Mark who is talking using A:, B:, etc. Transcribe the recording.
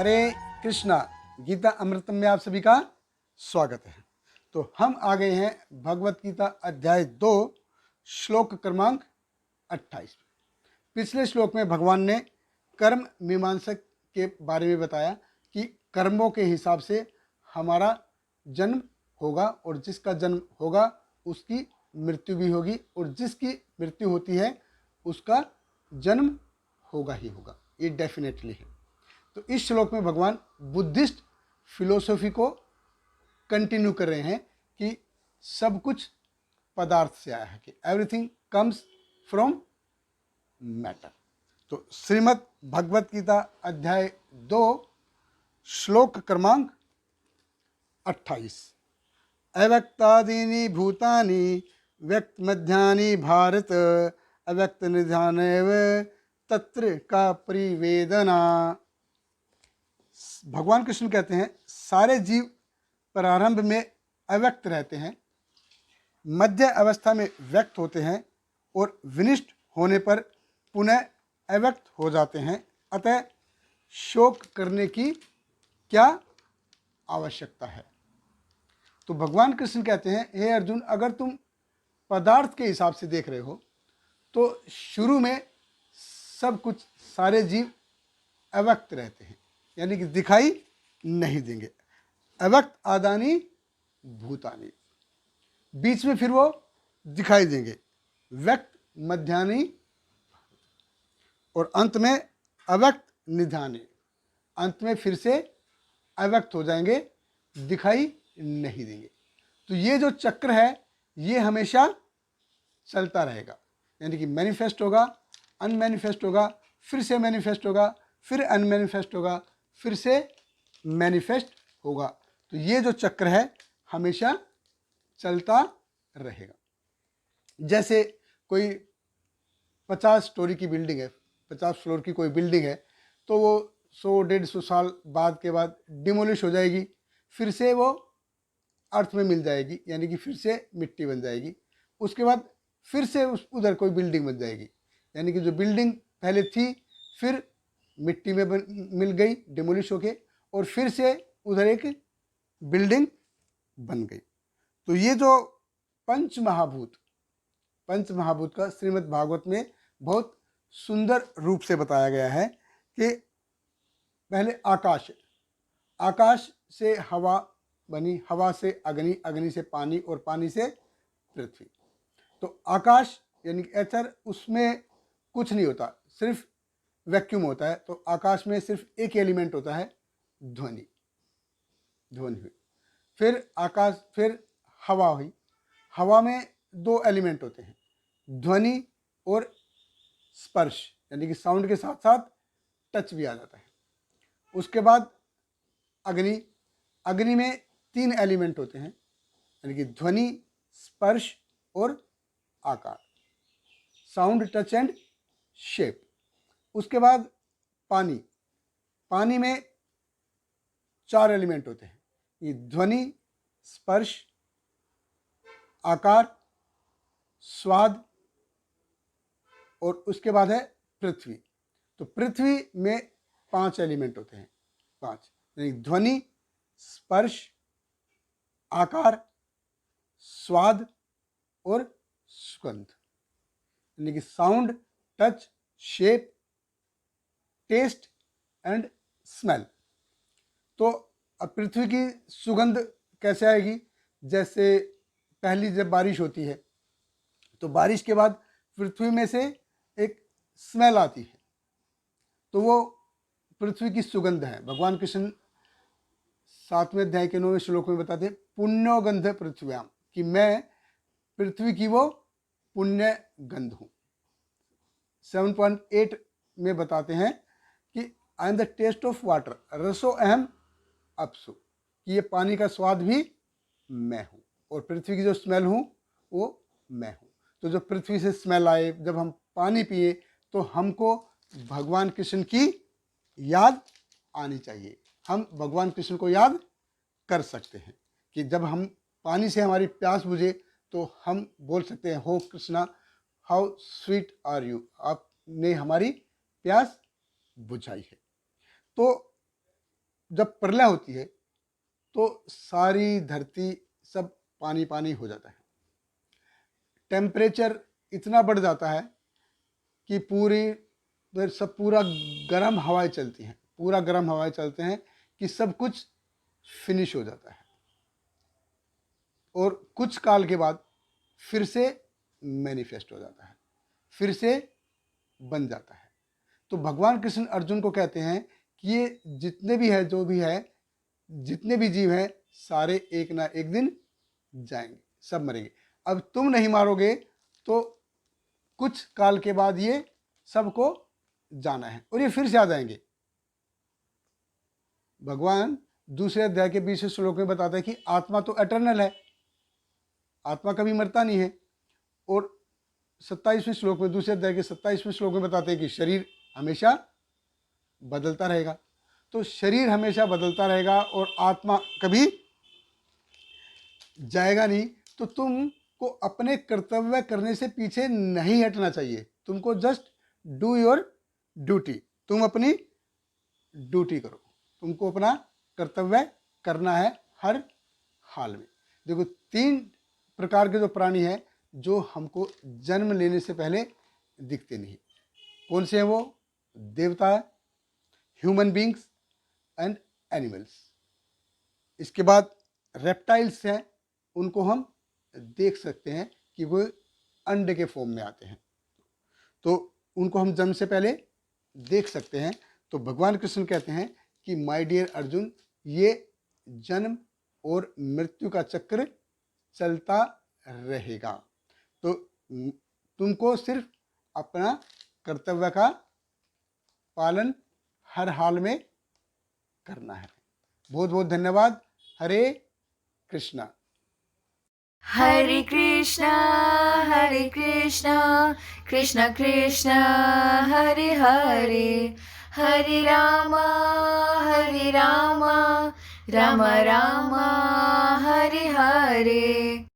A: हरे कृष्णा। गीता अमृतम में आप सभी का स्वागत है। तो हम आ गए हैं भगवत गीता अध्याय 2 श्लोक क्रमांक 28। पिछले श्लोक में भगवान ने कर्म मीमांसक के बारे में बताया कि कर्मों के हिसाब से हमारा जन्म होगा और जिसका जन्म होगा उसकी मृत्यु भी होगी और जिसकी मृत्यु होती है उसका जन्म होगा ही होगा, ये डेफिनेटली है। तो इस श्लोक में भगवान बुद्धिस्ट फिलोसॉफी को कंटिन्यू कर रहे हैं कि सब कुछ पदार्थ से आया है, कि एवरीथिंग कम्स फ्रॉम मैटर। तो श्रीमद् भगवत गीता अध्याय 2 श्लोक क्रमांक 28। अव्यक्तादीनि भूतानि व्यक्त मध्यानि भारत अव्यक्त निधानैव तत्र का परिवेदना। भगवान कृष्ण कहते हैं सारे जीव प्रारंभ में अव्यक्त रहते हैं, मध्य अवस्था में व्यक्त होते हैं और विनिष्ट होने पर पुनः अव्यक्त हो जाते हैं। अतः शोक करने की क्या आवश्यकता है। तो भगवान कृष्ण कहते हैं, हे अर्जुन, अगर तुम पदार्थ के हिसाब से देख रहे हो तो शुरू में सब कुछ सारे जीव अव्यक्त रहते हैं, यानी कि दिखाई नहीं देंगे। अव्यक्त आदानी भूतानी, बीच में फिर वो दिखाई देंगे। व्यक्त मध्यानि और अंत में अव्यक्त निधाने, अंत में फिर से अव्यक्त हो जाएंगे, दिखाई नहीं देंगे। तो ये जो चक्र है ये हमेशा चलता रहेगा, यानी कि मैनिफेस्ट होगा, अनमैनिफेस्ट होगा, फिर से मैनिफेस्ट होगा, फिर अनमैनिफेस्ट होगा, फिर से मैनिफेस्ट होगा। तो ये जो चक्र है हमेशा चलता रहेगा। जैसे कोई 50 स्टोरी की बिल्डिंग है, 50 फ्लोर की कोई बिल्डिंग है, तो वो 100-150 साल बाद के बाद डिमोलिश हो जाएगी, फिर से वो अर्थ में मिल जाएगी, यानी कि फिर से मिट्टी बन जाएगी। उसके बाद फिर से उधर कोई बिल्डिंग बन जाएगी, यानी कि जो बिल्डिंग पहले थी फिर मिट्टी में मिल गई डिमोलिश होके, और फिर से उधर एक बिल्डिंग बन गई। तो ये जो पंच महाभूत का श्रीमद् भागवत में बहुत सुंदर रूप से बताया गया है कि पहले आकाश से हवा बनी, हवा से अग्नि, अग्नि से पानी और पानी से पृथ्वी। तो आकाश यानी एथर, उसमें कुछ नहीं होता, सिर्फ वैक्यूम होता है। तो आकाश में सिर्फ एक एलिमेंट होता है, ध्वनि हुई। फिर हवा हुई, हवा में 2 एलिमेंट होते हैं, ध्वनि और स्पर्श, यानी कि साउंड के साथ साथ टच भी आ जाता है। उसके बाद अग्नि में 3 एलिमेंट होते हैं, यानी कि ध्वनि, स्पर्श और आकार, साउंड, टच एंड शेप। उसके बाद पानी में 4 एलिमेंट होते हैं, ये ध्वनि, स्पर्श, आकार, स्वाद और उसके बाद है पृथ्वी। तो पृथ्वी में 5 एलिमेंट होते हैं, 5, यानी ध्वनि, स्पर्श, आकार, स्वाद और सुगंध, यानी कि sound, touch, shape, taste and smell. तो अब पृथ्वी की सुगंध कैसे आएगी? जैसे पहली जब बारिश होती है तो बारिश के बाद पृथ्वी में से एक स्मेल आती है, तो वो पृथ्वी की सुगंध है। भगवान कृष्ण 7वें अध्याय के 9वें श्लोक में बताते हैं, पुण्यो गंध पृथ्व्याम, कि मैं पृथ्वी की वो पुण्य गंध हूँ। 7.8 में बताते हैं कि I am the taste of water, रसो अहम अपसु, कि ये पानी का स्वाद भी मैं हूँ और पृथ्वी की जो स्मेल हूँ वो मैं हूँ। तो जो पृथ्वी से स्मेल आए, जब हम पानी पिए तो हमको भगवान कृष्ण की याद आनी चाहिए। हम भगवान कृष्ण को याद कर सकते हैं कि जब हम पानी से हमारी प्यास बुझे तो हम बोल सकते हैं, हो Krishna how sweet are you, आपने हमारी प्यास बुझाई है। तो जब प्रलय होती है तो सारी धरती सब पानी पानी हो जाता है। टेम्परेचर इतना बढ़ जाता है कि पूरा गर्म हवाएं चलती हैं, पूरा गर्म हवाएं चलते हैं कि सब कुछ फिनिश हो जाता है और कुछ काल के बाद फिर से मैनिफेस्ट हो जाता है, फिर से बन जाता है। तो भगवान कृष्ण अर्जुन को कहते हैं कि ये जितने भी है, जो भी है, जितने भी जीव हैं, सारे एक ना एक दिन जाएंगे, सब मरेंगे। अब तुम नहीं मारोगे तो कुछ काल के बाद ये सबको जाना है और ये फिर से आ जाएंगे। भगवान दूसरे अध्याय के 20वें श्लोक में बताता है कि आत्मा तो एटर्नल है, आत्मा कभी मरता नहीं है। और 27वें श्लोक में, दूसरे अध्याय के 27वें श्लोक में बताते हैं कि शरीर हमेशा बदलता रहेगा। तो शरीर हमेशा बदलता रहेगा और आत्मा कभी जाएगा नहीं। तो तुमको अपने कर्तव्य करने से पीछे नहीं हटना चाहिए, तुमको जस्ट डू योर ड्यूटी। तुम अपनी ड्यूटी करो, तुमको अपना कर्तव्य करना है हर हाल में। देखो, 3 प्रकार के जो प्राणी हैं जो हमको जन्म लेने से पहले दिखते नहीं। कौन से हैं वो? देवता है, ह्यूमन बींग्स एंड एनिमल्स। इसके बाद रेप्टाइल्स हैं, उनको हम देख सकते हैं कि वो अंडे के फॉर्म में आते हैं, तो उनको हम जन्म से पहले देख सकते हैं। तो भगवान कृष्ण कहते हैं कि माय डियर अर्जुन, ये जन्म और मृत्यु का चक्र चलता रहेगा। तो तुमको सिर्फ अपना कर्तव्य का पालन हर हाल में करना है। बहुत बहुत धन्यवाद। हरे कृष्णा।
B: हरे कृष्णा कृष्ण कृष्ण हरे हरे, हरे राम राम राम हरे हरे।